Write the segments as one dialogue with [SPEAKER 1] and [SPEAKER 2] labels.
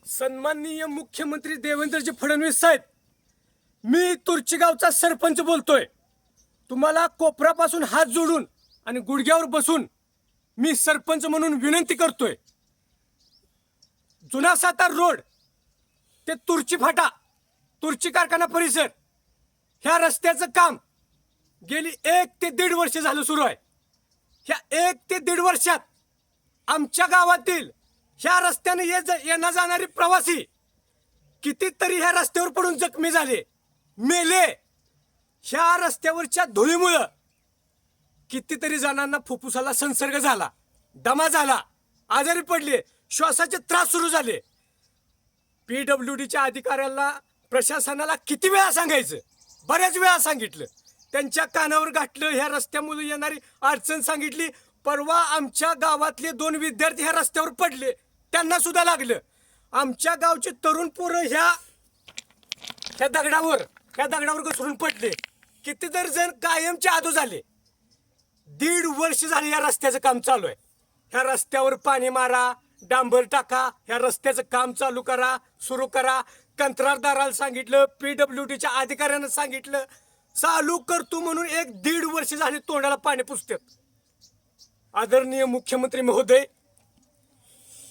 [SPEAKER 1] सन्माननीय मुख्यमंत्री देवेंद्रजी फडणवीस साहेब, मी तुर्ची गावचा सरपंच बोलतोय. तुम्हाला कोपरापासून हात जोडून आणि गुडघ्यावर बसून मी सरपंच म्हणून विनंती करतोय. जुना सातार रोड ते तुर्ची फाटा, तुर्ची कारखाना परिसर, ह्या रस्त्याचं काम गेली 1 ते 1.5 वर्ष झालं सुरू आहे. ह्या 1 ते 1.5 वर्षात आमच्या गावातील ह्या रस्त्याने येणं जाणारी प्रवासी कितीतरी ह्या रस्त्यावर पडून जखमी झाले, मेले. ह्या रस्त्यावरच्या धुळीमुळं कितीतरी जणांना फुफ्फुसाला संसर्ग झाला, दमा झाला, आजारी पडले, श्वासाचे त्रास सुरू झाले. PWDच्या अधिकाऱ्याला, प्रशासनाला किती वेळा सांगायचं, बऱ्याच वेळा सांगितलं, त्यांच्या कानावर गाठलं. ह्या रस्त्यामुळे येणारी अडचण सांगितली. परवा आमच्या गावातले 2 विद्यार्थी ह्या रस्त्यावर पडले, त्यांना सुद्धा लागलं. आमच्या गावचे तरुण पोरं ह्या दगडावर घसरून पडले. कितीतरी जण कायमचे आदू झाले. 1.5 वर्ष झाले या रस्त्याचं काम चालू आहे. ह्या रस्त्यावर पाणी मारा, डांबर टाका, ह्या रस्त्याचं काम चालू करा, सुरू करा. कंत्राटदाराला सांगितलं, PWDच्या अधिकाऱ्यांना सांगितलं, चालू करतो म्हणून 1-1.5 वर्ष झाले तोंडाला पाणी पुसतात. आदरणीय मुख्यमंत्री महोदय,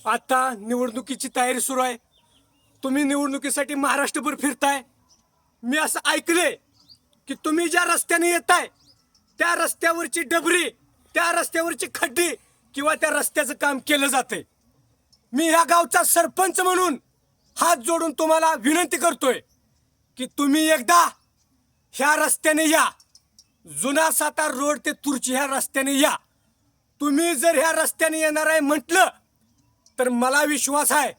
[SPEAKER 1] आता निवडणुकीची तयारी सुरू आहे. तुम्ही निवडणुकीसाठी महाराष्ट्रभर फिरताय. मी असं ऐकले की तुम्ही ज्या रस्त्याने येताय त्या रस्त्यावरची डबरी, त्या रस्त्यावरची खड्डी किंवा त्या रस्त्याचं काम केलं जातंय. मी ह्या गावचा सरपंच म्हणून हात जोडून तुम्हाला विनंती करतोय की तुम्ही एकदा ह्या रस्त्याने या. जुना सातार रोड ते तुर्ची ह्या रस्त्याने या. तुम्ही जर ह्या रस्त्याने येणार आहे म्हटलं तर मला विश्वास आहे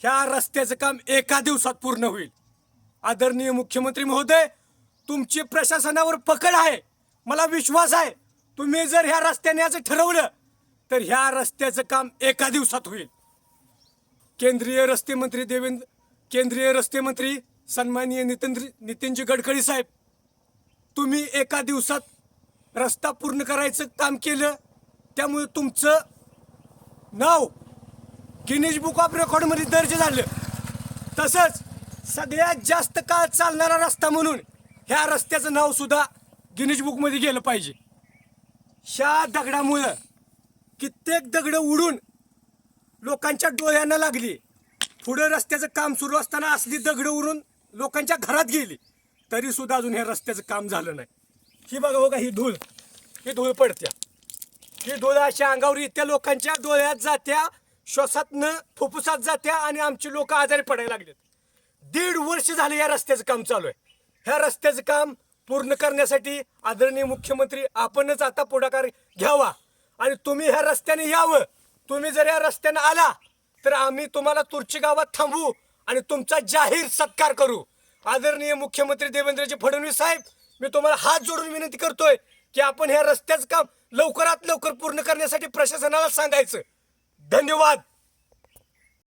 [SPEAKER 1] ह्या रस्त्याचं काम 1 दिवसात पूर्ण होईल. आदरणीय मुख्यमंत्री महोदय, तुमची प्रशासनावर पकड आहे, मला विश्वास आहे. तुम्ही जर ह्या रस्त्याने याचं ठरवलं तर ह्या रस्त्याचं काम 1 दिवसात होईल. केंद्रीय रस्ते मंत्री सन्माननीय नितीनजी गडकरी साहेब, तुम्ही 1 दिवसात रस्ता पूर्ण करायचं काम केलं, त्यामुळे तुमचं नाव गिनीज बुक ऑफ रेकॉर्डमध्ये दर्ज झालं. तसंच सगळ्यात जास्त काळ चालणारा रस्ता म्हणून ह्या रस्त्याचं नाव सुद्धा गिनीज बुकमध्ये गेलं पाहिजे. ह्या दगडामुळं कित्येक दगडं उडून लोकांच्या डोळ्यांना लागली. पुढं रस्त्याचं काम सुरू असताना असली दगडं उडून लोकांच्या घरात गेली, तरी सुद्धा अजून ह्या रस्त्याचं काम झालं नाही. ही बघा ही धूळ पडत्या, ही धूळ अशा अंगावर येत्या, लोकांच्या डोळ्यात जात्या, श्वासातनं फुफ्फुसात जात्या आणि आमची लोक आजारी पडायला लागलेत. 1.5 वर्ष झाले या रस्त्याचं काम चालू आहे. ह्या रस्त्याचं काम पूर्ण करण्यासाठी आदरणीय मुख्यमंत्री आपणच आता पुढाकार घ्यावा आणि तुम्ही ह्या रस्त्याने यावं. तुम्ही जर या रस्त्याने आला तर आम्ही तुम्हाला तुर्ची गावात थांबवू आणि तुमचा जाहीर सत्कार करू. आदरणीय मुख्यमंत्री देवेंद्रजी फडणवीस साहेब, मी तुम्हाला हात जोडून विनंती करतोय की आपण ह्या रस्त्याचं काम लवकरात लवकर पूर्ण करण्यासाठी प्रशासनाला सांगायचं. धन्यवाद.